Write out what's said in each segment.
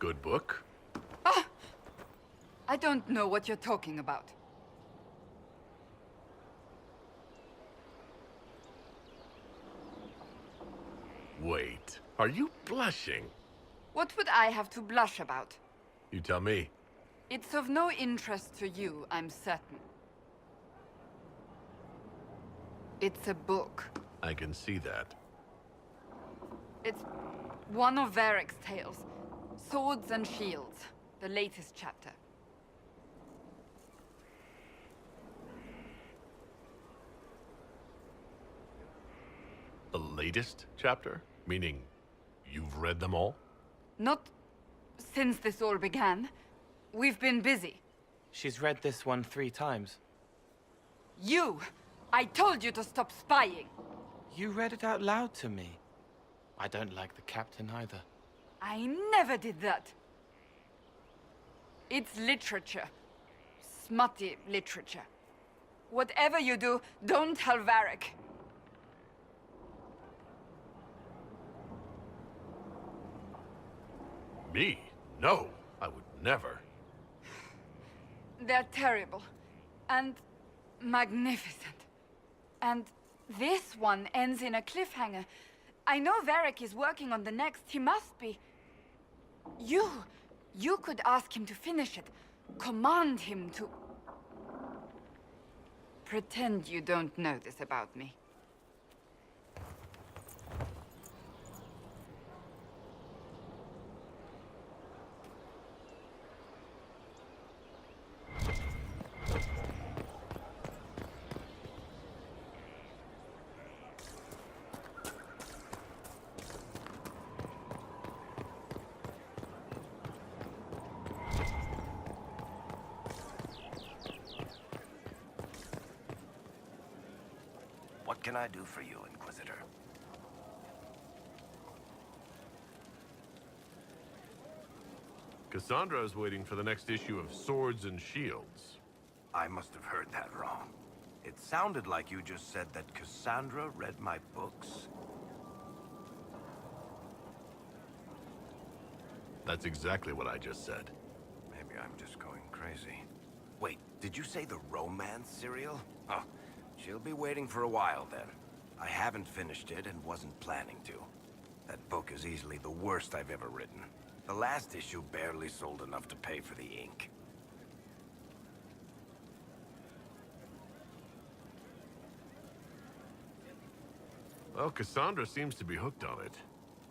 good book. I don't know what you're talking about. Wait, are you blushing? What would I have to blush about? You tell me. It's of no interest to you, I'm certain. It's a book. I can see that. It's one of Varric's tales. Swords and Shields, the latest chapter. The latest chapter? Meaning, you've read them all? Not since this all began. We've been busy. She's read this one 3 times. You! I told you to stop spying! You read it out loud to me. I don't like the captain either. I never did that. It's literature. Smutty literature. Whatever you do, don't tell Varric. Me? No, I would never. They're terrible. And magnificent. And this one ends in a cliffhanger. I know Varric is working on the next. He must be. You could ask him to finish it. Command him to... Pretend you don't know this about me. What can I do for you, Inquisitor? Cassandra is waiting for the next issue of Swords and Shields. I must have heard that wrong. It sounded like you just said that Cassandra read my books. That's exactly what I just said. Maybe I'm just going crazy. Wait, did you say the romance serial? Oh, she'll be waiting for a while then. I haven't finished it and wasn't planning to. That book is easily the worst I've ever written. The last issue barely sold enough to pay for the ink. Well, Cassandra seems to be hooked on it.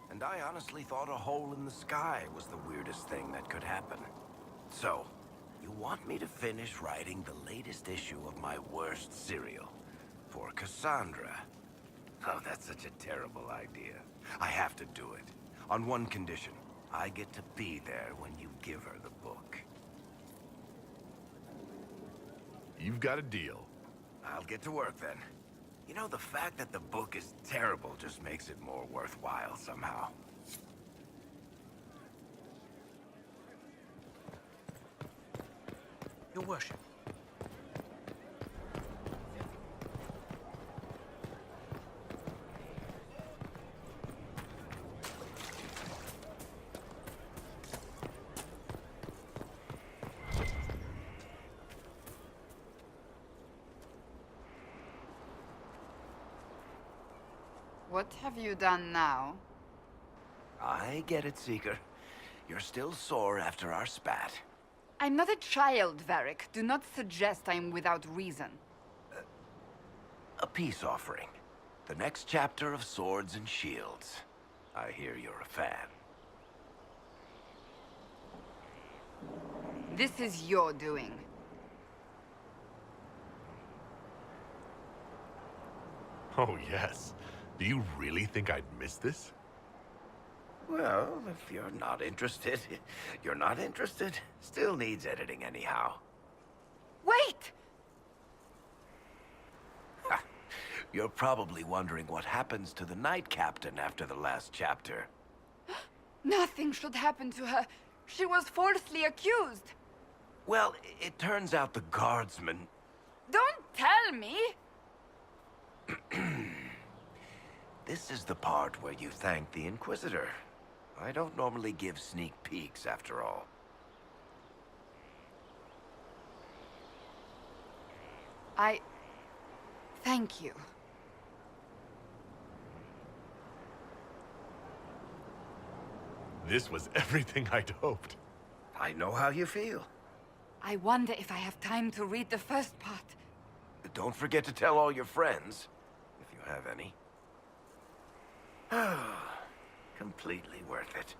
And I honestly thought a hole in the sky was the weirdest thing that could happen. So, you want me to finish writing the latest issue of my worst serial for Cassandra? Oh, that's such a terrible idea. I have to do it. On one condition. I get to be there when you give her the book. You've got a deal. I'll get to work then. You know, the fact that the book is terrible just makes it more worthwhile somehow. Your worship. What have you done now? I get it, Seeker. You're still sore after our spat. I'm not a child, Varric. Do not suggest I'm without reason. A peace offering. The next chapter of Swords and Shields. I hear you're a fan. This is your doing. Oh, yes. Do you really think I'd miss this? Well, if you're not interested, you're not interested. Still needs editing anyhow. Wait! You're probably wondering what happens to the Knight Captain after the last chapter. Nothing should happen to her. She was falsely accused. Well, it turns out the guardsman... Don't tell me! This is the part where you thank the Inquisitor. I don't normally give sneak peeks, after all. Thank you. This was everything I'd hoped. I know how you feel. I wonder if I have time to read the first part. Don't forget to tell all your friends, if you have any. Completely worth it.